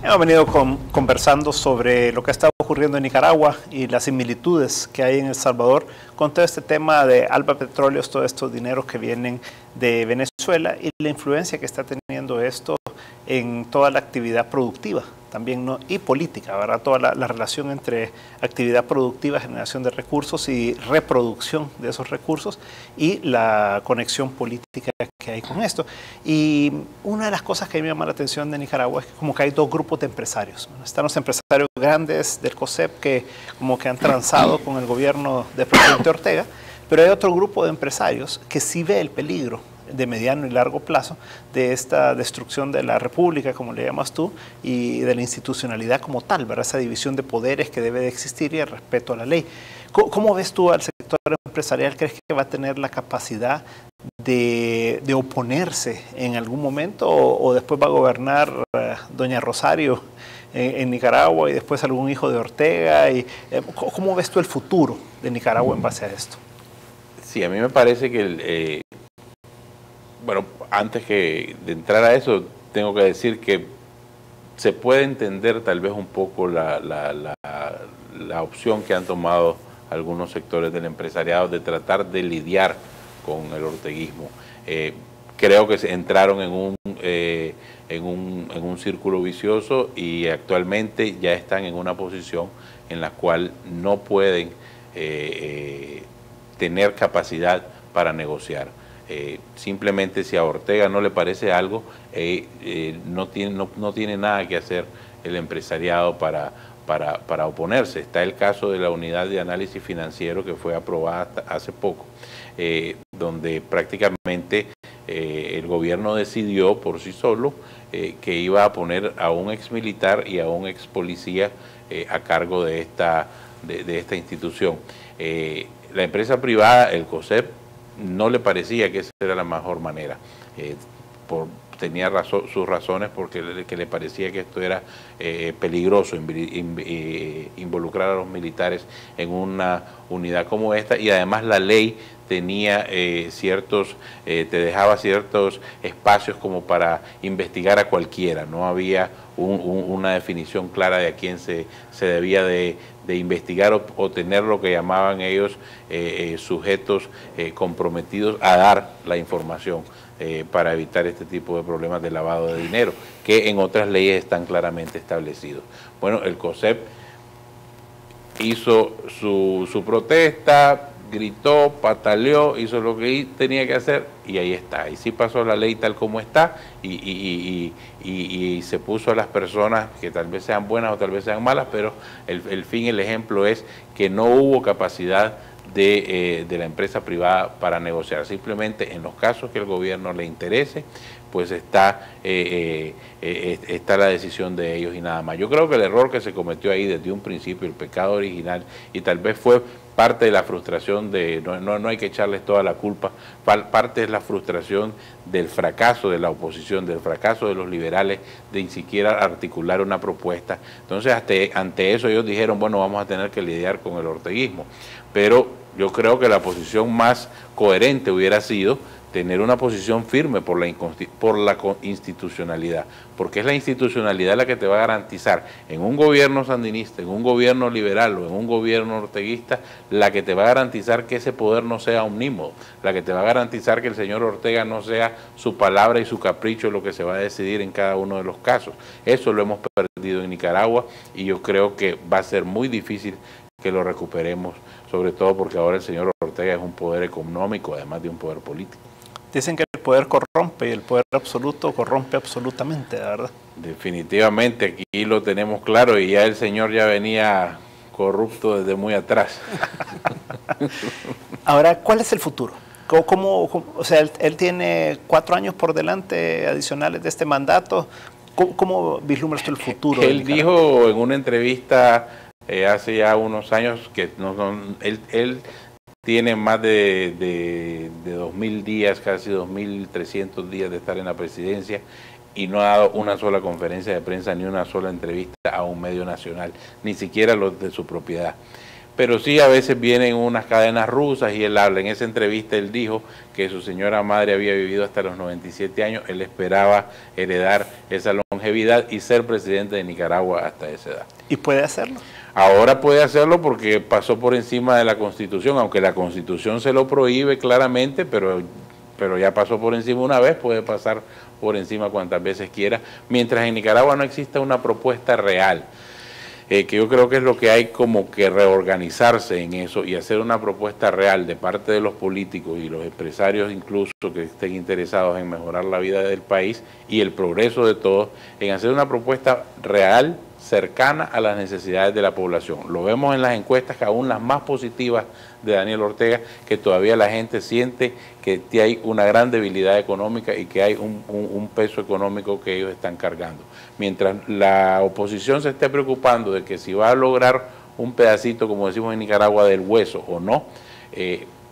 Hemos venido conversando sobre lo que está ocurriendo en Nicaragua y las similitudes que hay en El Salvador con todo este tema de Alba Petróleos, todos estos dineros que vienen de Venezuela y la influencia que está teniendo esto en toda la actividad productiva también, ¿no? Y política, ¿verdad? Toda la relación entre actividad productiva, generación de recursos y reproducción de esos recursos y la conexión política que hay con esto. Y una de las cosas que me llama la atención de Nicaragua es que como que hay dos grupos de empresarios. Están los empresarios grandes del COSEP que como que han transado con el gobierno del presidente Ortega, pero hay otro grupo de empresarios que sí ve el peligro de mediano y largo plazo de esta destrucción de la república, como le llamas tú, y de la institucionalidad como tal, ¿verdad? Esa división de poderes que debe de existir y el respeto a la ley. ¿Cómo ves tú al sector empresarial? ¿Crees que va a tener la capacidad de oponerse en algún momento o después va a gobernar doña Rosario en Nicaragua y después algún hijo de Ortega? ¿Cómo ves tú el futuro de Nicaragua en base a esto? Sí, a mí me parece que bueno, antes de entrar a eso, tengo que decir que se puede entender tal vez un poco la opción que han tomado algunos sectores del empresariado de tratar de lidiar con el orteguismo. Creo que se entraron en un círculo vicioso y actualmente ya están en una posición en la cual no pueden tener capacidad para negociar. Simplemente si a Ortega no le parece algo, no tiene nada que hacer el empresariado para oponerse. Está el caso de la unidad de análisis financiero que fue aprobada hace poco, donde prácticamente el gobierno decidió por sí solo que iba a poner a un ex militar y a un ex policía a cargo de esta institución. La empresa privada, el COSEP, no le parecía que esa era la mejor manera. Tenía sus razones porque le parecía que esto era peligroso, involucrar a los militares en una unidad como esta, y además la ley tenía te dejaba ciertos espacios como para investigar a cualquiera. No había una definición clara de a quién se debía de investigar o tener lo que llamaban ellos sujetos comprometidos a dar la información para evitar este tipo de problemas de lavado de dinero, que en otras leyes están claramente establecidos. Bueno, el COSEP hizo su protesta, gritó, pataleó, hizo lo que tenía que hacer y ahí está. Y sí pasó la ley tal como está y se puso a las personas que tal vez sean buenas o tal vez sean malas, pero el ejemplo es que no hubo capacidad de la empresa privada para negociar. Simplemente en los casos que el gobierno le interese, pues está la decisión de ellos y nada más. Yo creo que el error que se cometió ahí desde un principio, el pecado original, y tal vez fue parte de la frustración no hay que echarles toda la culpa, parte es la frustración del fracaso de la oposición, del fracaso de los liberales, de ni siquiera articular una propuesta. Entonces, ante eso ellos dijeron, bueno, vamos a tener que lidiar con el orteguismo. Pero yo creo que la posición más coherente hubiera sido tener una posición firme por la institucionalidad, porque es la institucionalidad la que te va a garantizar en un gobierno sandinista, en un gobierno liberal o en un gobierno orteguista, la que te va a garantizar que ese poder no sea omnímodo, la que te va a garantizar que el señor Ortega no sea su palabra y su capricho lo que se va a decidir en cada uno de los casos. Eso lo hemos perdido en Nicaragua y yo creo que va a ser muy difícil que lo recuperemos, sobre todo porque ahora el señor Ortega es un poder económico, además de un poder político. Dicen que el poder corrompe y el poder absoluto corrompe absolutamente, ¿verdad? Definitivamente, aquí lo tenemos claro y ya el señor ya venía corrupto desde muy atrás. Ahora, ¿cuál es el futuro? O sea, él tiene 4 años por delante adicionales de este mandato. ¿Cómo vislumbras tú el futuro? Él dijo en una entrevista hace ya unos años que él tiene más de 2.000 días, casi 2.300 días de estar en la presidencia y no ha dado una sola conferencia de prensa ni una sola entrevista a un medio nacional, ni siquiera los de su propiedad. pero sí a veces vienen unas cadenas rusas y él habla. En esa entrevista él dijo que su señora madre había vivido hasta los 97 años, él esperaba heredar esa longevidad y ser presidente de Nicaragua hasta esa edad. ¿Y puede hacerlo? Ahora puede hacerlo porque pasó por encima de la Constitución, aunque la Constitución se lo prohíbe claramente, pero ya pasó por encima una vez, puede pasar por encima cuantas veces quiera, mientras en Nicaragua no exista una propuesta real. Que yo creo que es lo que hay como que reorganizarse en eso y hacer una propuesta real de parte de los políticos y los empresarios incluso que estén interesados en mejorar la vida del país y el progreso de todos, en hacer una propuesta real, cercana a las necesidades de la población. Lo vemos en las encuestas, que aún las más positivas de Daniel Ortega, que todavía la gente siente que hay una gran debilidad económica y que hay un peso económico que ellos están cargando. Mientras la oposición se esté preocupando de que si va a lograr un pedacito, como decimos en Nicaragua, del hueso o no,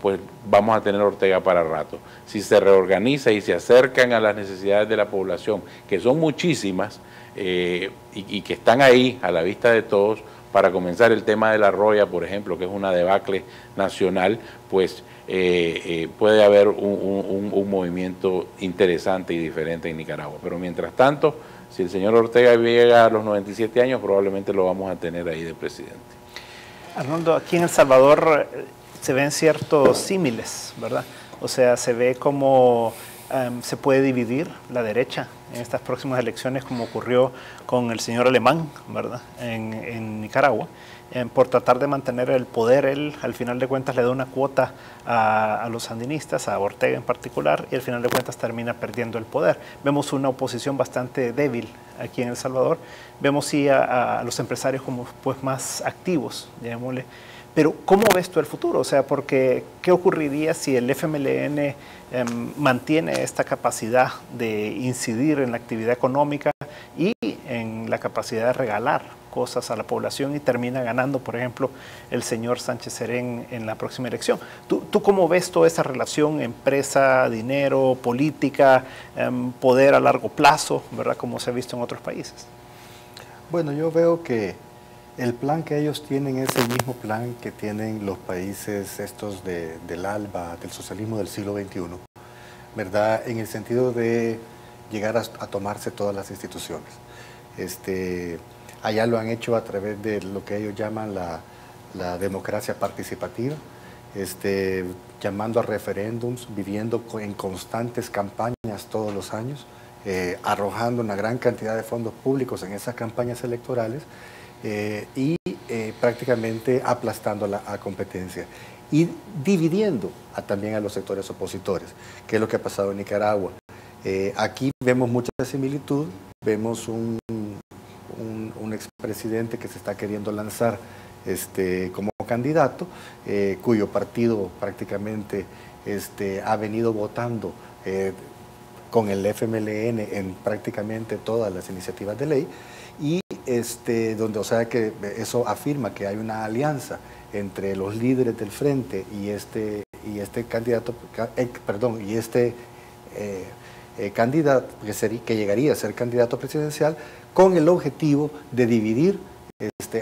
pues vamos a tener Ortega para rato. Si se reorganiza y se acercan a las necesidades de la población, que son muchísimas, y que están ahí a la vista de todos, para comenzar el tema de la roya, por ejemplo, que es una debacle nacional, pues puede haber un movimiento interesante y diferente en Nicaragua. Pero mientras tanto, si el señor Ortega llega a los 97 años, probablemente lo vamos a tener ahí de presidente. Arnoldo, aquí en El Salvador se ven ciertos símiles, ¿verdad? O sea, se ve como se puede dividir la derecha en estas próximas elecciones, como ocurrió con el señor Alemán, ¿verdad?, en Nicaragua, por tratar de mantener el poder. Él, al final de cuentas, le da una cuota a los sandinistas, a Ortega en particular, y al final de cuentas termina perdiendo el poder. Vemos una oposición bastante débil aquí en El Salvador. Vemos sí a los empresarios como pues más activos, llamémosle. Pero ¿cómo ves tú el futuro? O sea, porque ¿qué ocurriría si el FMLN mantiene esta capacidad de incidir en la actividad económica y en la capacidad de regalar cosas a la población y termina ganando, por ejemplo, el señor Sánchez Serén en la próxima elección? ¿Tú cómo ves toda esa relación empresa, dinero, política, poder a largo plazo, ¿verdad?, como se ha visto en otros países? Bueno, yo veo que el plan que ellos tienen es el mismo plan que tienen los países estos del ALBA, del socialismo del siglo XXI, ¿verdad? En el sentido de llegar a tomarse todas las instituciones. Allá lo han hecho a través de lo que ellos llaman la democracia participativa, llamando a referéndums, viviendo en constantes campañas todos los años, arrojando una gran cantidad de fondos públicos en esas campañas electorales, y prácticamente aplastando la competencia y dividiendo también a los sectores opositores, que es lo que ha pasado en Nicaragua. Aquí vemos mucha similitud, vemos un expresidente que se está queriendo lanzar como candidato, cuyo partido prácticamente ha venido votando con el FMLN en prácticamente todas las iniciativas de ley, y donde, o sea, que eso afirma que hay una alianza entre los líderes del frente y este candidato, candidato que llegaría a ser candidato presidencial, con el objetivo de dividir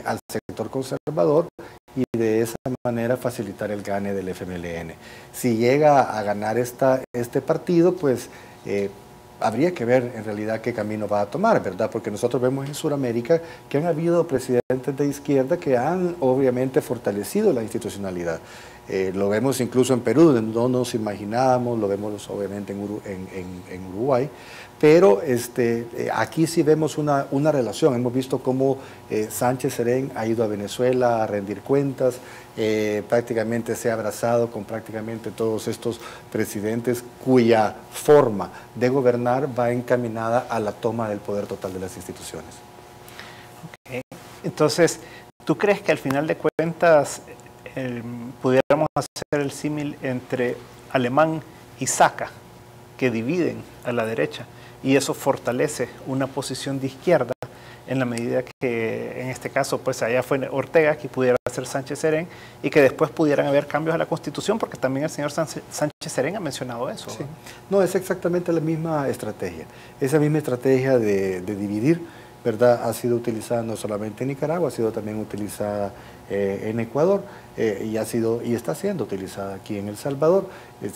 al sector conservador y de esa manera facilitar el gane del FMLN. Si llega a ganar este partido, pues habría que ver en realidad qué camino va a tomar, ¿verdad? Porque nosotros vemos en Sudamérica que han habido presidentes de izquierda que han obviamente fortalecido la institucionalidad. Lo vemos incluso en Perú, donde no nos imaginábamos, lo vemos obviamente en Uruguay, pero aquí sí vemos una relación. Hemos visto cómo Sánchez Serén ha ido a Venezuela a rendir cuentas, prácticamente se ha abrazado con prácticamente todos estos presidentes cuya forma de gobernar va encaminada a la toma del poder total de las instituciones. Okay. Entonces, ¿tú crees que al final de cuentas pudiéramos hacer el símil entre Alemán y Saca, que dividen a la derecha, y eso fortalece una posición de izquierda en la medida que en este caso pues allá fue Ortega, que pudiera ser Sánchez Serén, y que después pudieran haber cambios a la Constitución, porque también el señor Sánchez Serén ha mencionado eso? Sí. No, es exactamente la misma estrategia, esa misma estrategia de dividir ¿verdad? Ha sido utilizada no solamente en Nicaragua, ha sido también utilizada en Ecuador y está siendo utilizada aquí en El Salvador,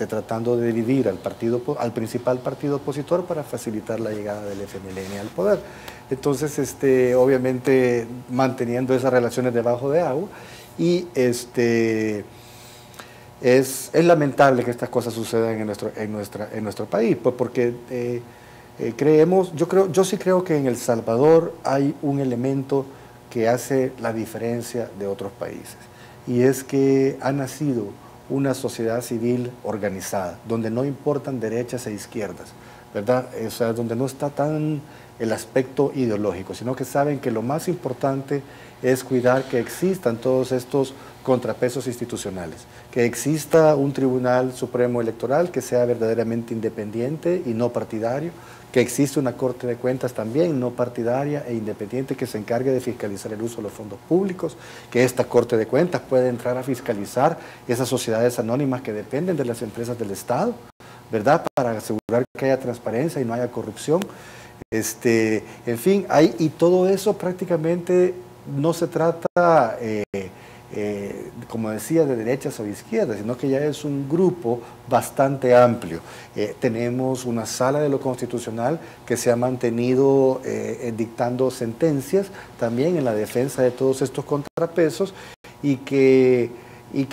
tratando de dividir al principal partido opositor para facilitar la llegada del FMLN al poder. Entonces, obviamente, manteniendo esas relaciones debajo de agua y es lamentable que estas cosas sucedan en nuestro país, pues porque yo sí creo que en El Salvador hay un elemento que hace la diferencia de otros países, y es que ha nacido una sociedad civil organizada, donde no importan derechas e izquierdas, ¿verdad? O sea, donde no está tan el aspecto ideológico, sino que saben que lo más importante es cuidar que existan todos estos contrapesos institucionales, que exista un Tribunal Supremo Electoral que sea verdaderamente independiente y no partidario, que existe una Corte de Cuentas también no partidaria e independiente que se encargue de fiscalizar el uso de los fondos públicos, que esta Corte de Cuentas pueda entrar a fiscalizar esas sociedades anónimas que dependen de las empresas del Estado, ¿verdad?, para asegurar que haya transparencia y no haya corrupción. En fin, y todo eso prácticamente no se trata, como decía, de derechas o de izquierdas, sino que ya es un grupo bastante amplio. Tenemos una sala de lo constitucional que se ha mantenido dictando sentencias también en la defensa de todos estos contrapesos y que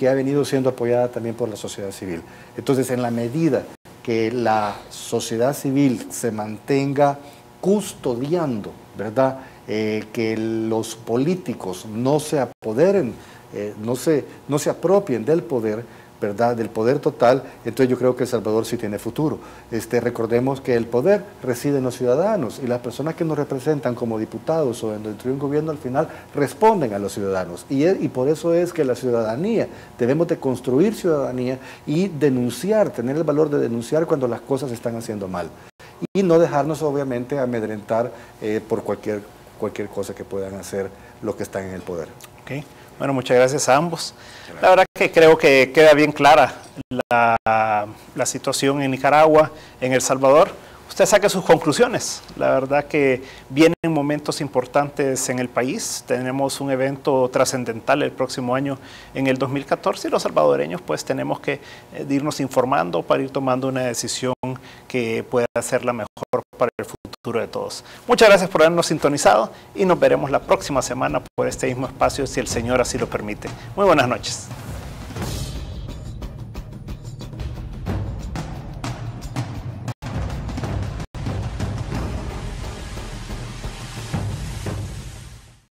ha venido siendo apoyada también por la sociedad civil. Entonces, en la medida que la sociedad civil se mantenga custodiando, ¿verdad?, que los políticos no se apoderen, no se apropien del poder, ¿verdad?, del poder total, entonces yo creo que El Salvador sí tiene futuro. Recordemos que el poder reside en los ciudadanos y las personas que nos representan como diputados o dentro de un gobierno al final responden a los ciudadanos. Y por eso es que la ciudadanía, debemos de construir ciudadanía y denunciar, tener el valor de denunciar cuando las cosas se están haciendo mal. Y no dejarnos obviamente amedrentar por cualquier cosa que puedan hacer los que están en el poder. Okay. Bueno, muchas gracias a ambos. La verdad que creo que queda bien clara la situación en Nicaragua, en El Salvador. Usted saque sus conclusiones. La verdad que vienen momentos importantes en el país. Tenemos un evento trascendental el próximo año, en el 2014, y los salvadoreños pues tenemos que irnos informando para ir tomando una decisión que pueda ser la mejor para el futuro de todos. Muchas gracias por habernos sintonizado y nos veremos la próxima semana por este mismo espacio, si el Señor así lo permite. Muy buenas noches.